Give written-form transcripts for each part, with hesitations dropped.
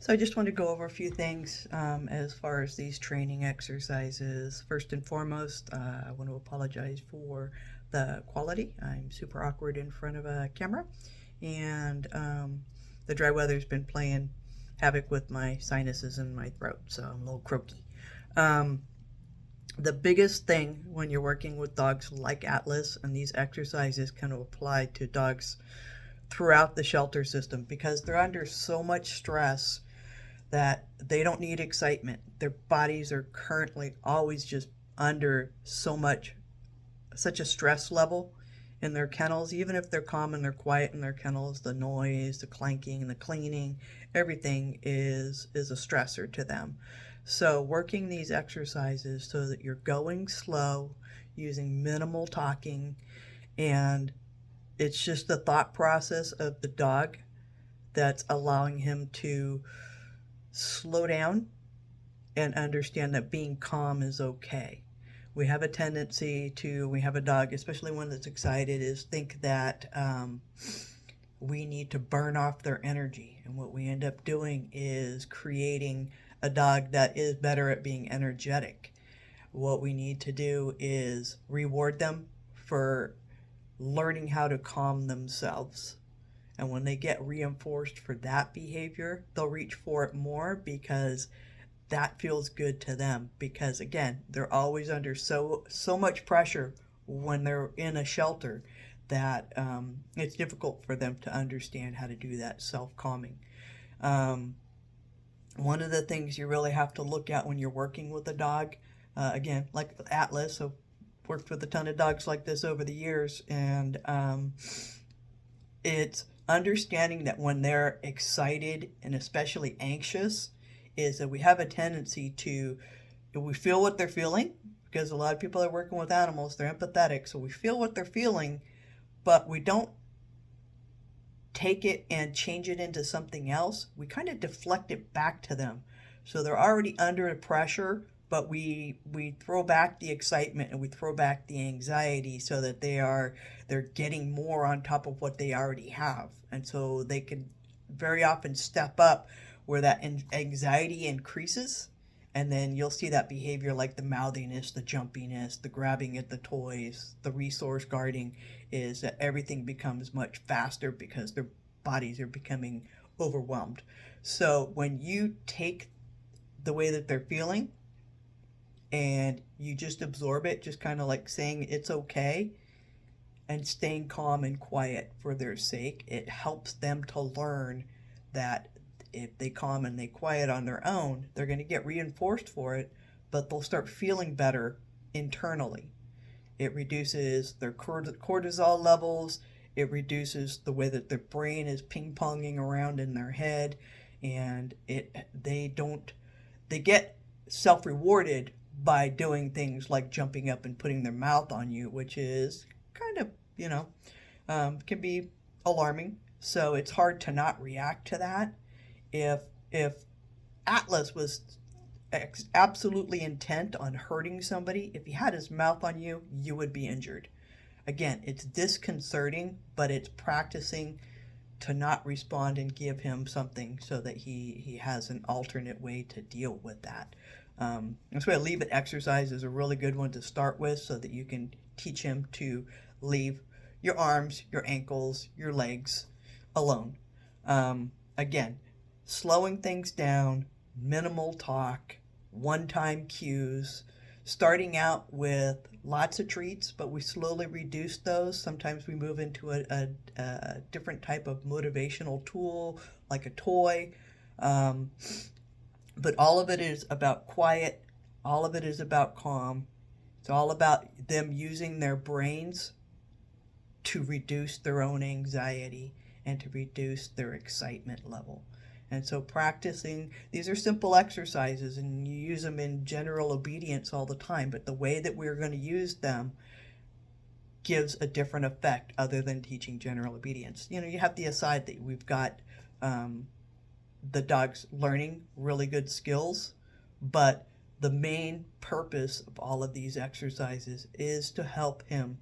So I just want to go over a few things as far as these training exercises. First and foremost, I want to apologize for the quality. I'm super awkward in front of a camera, and the dry weather's been playing havoc with my sinuses and my throat, so I'm a little croaky. Um, the biggest thing when you're working with dogs like Atlas, and these exercises kind of apply to dogs throughout the shelter system because they're under so much stress that they don't need excitement. Their bodies are currently always just under such a stress level in their kennels. Even if they're calm and they're quiet in their kennels, the noise, the clanking, the cleaning, everything is a stressor to them. So working these exercises so that you're going slow, using minimal talking, and it's just the thought process of the dog that's allowing him to slow down and understand that being calm is okay. We have a tendency to, we have a dog, especially one that's excited, is think that we need to burn off their energy. And what we end up doing is creating a dog that is better at being energetic. What we need to do is reward them for learning how to calm themselves. And when they get reinforced for that behavior, they'll reach for it more because that feels good to them. Because again, they're always under so much pressure when they're in a shelter that it's difficult for them to understand how to do that self-calming. Um, One of the things you really have to look at when you're working with a dog, again, like with Atlas, I've worked with a ton of dogs like this over the years, and it's understanding that when they're excited and especially anxious, is that we have a tendency to, we feel what they're feeling, because a lot of people are working with animals, they're empathetic, so we feel what they're feeling, but we don't take it and change it into something else. We kind of deflect it back to them. So they're already under pressure, but we throw back the excitement and we throw back the anxiety so that they're getting more on top of what they already have. And so they can very often step up where that anxiety increases, and then you'll see that behavior like the mouthiness, the jumpiness, the grabbing at the toys, the resource guarding, is that everything becomes much faster because their bodies are becoming overwhelmed. So when you take the way that they're feeling and you just absorb it, just kind of like saying it's okay and staying calm and quiet for their sake, it helps them to learn that if they calm and they quiet on their own, they're going to get reinforced for it, but they'll start feeling better internally. It reduces their cortisol levels. It reduces the way that their brain is ping-ponging around in their head, and they get self-rewarded by doing things like jumping up and putting their mouth on you, which is kind of, can be alarming. So it's hard to not react to that. If Atlas was absolutely intent on hurting somebody, if he had his mouth on you, you would be injured. Again, it's disconcerting, but it's practicing to not respond and give him something so that he has an alternate way to deal with that. That's why a leave it exercise is a really good one to start with so that you can teach him to leave your arms, your ankles, your legs alone. Again, slowing things down, minimal talk, one-time cues, starting out with lots of treats, but we slowly reduce those. Sometimes we move into a different type of motivational tool, like a toy. But all of it is about quiet. All of it is about calm. It's all about them using their brains to reduce their own anxiety and to reduce their excitement level. And so practicing, these are simple exercises and you use them in general obedience all the time, but the way that we're going to use them gives a different effect other than teaching general obedience. You have the aside that we've got the dog's learning really good skills, but the main purpose of all of these exercises is to help him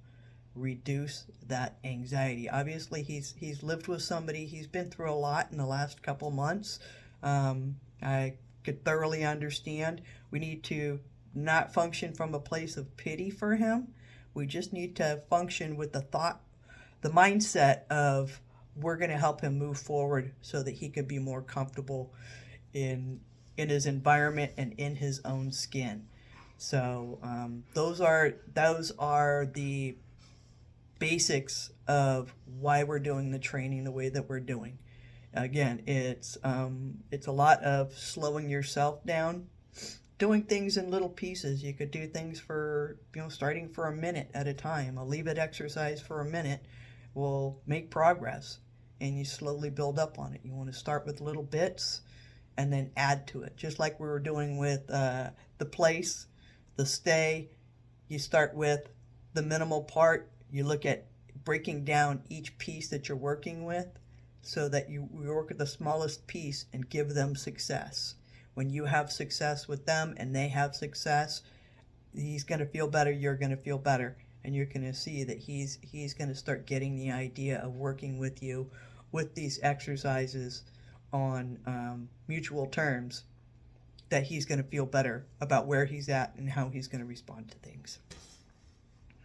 reduce that anxiety. Obviously, he's lived with somebody. He's been through a lot in the last couple months. I could thoroughly understand. We need to not function from a place of pity for him. We just need to function with the mindset of we're going to help him move forward so that he can be more comfortable in his environment and in his own skin. So those are the basics of why we're doing the training the way that we're doing. Again, it's a lot of slowing yourself down, doing things in little pieces. You could do things for, starting for a minute at a time. A leave it exercise for a minute will make progress, and you slowly build up on it. You want to start with little bits and then add to it, just like we were doing with the place, the stay. You start with the minimal part. You look at breaking down each piece that you're working with so that you work at the smallest piece and give them success. When you have success with them and they have success, he's going to feel better, you're going to feel better, and you're going to see that he's going to start getting the idea of working with you with these exercises on mutual terms, that he's going to feel better about where he's at and how he's going to respond to things.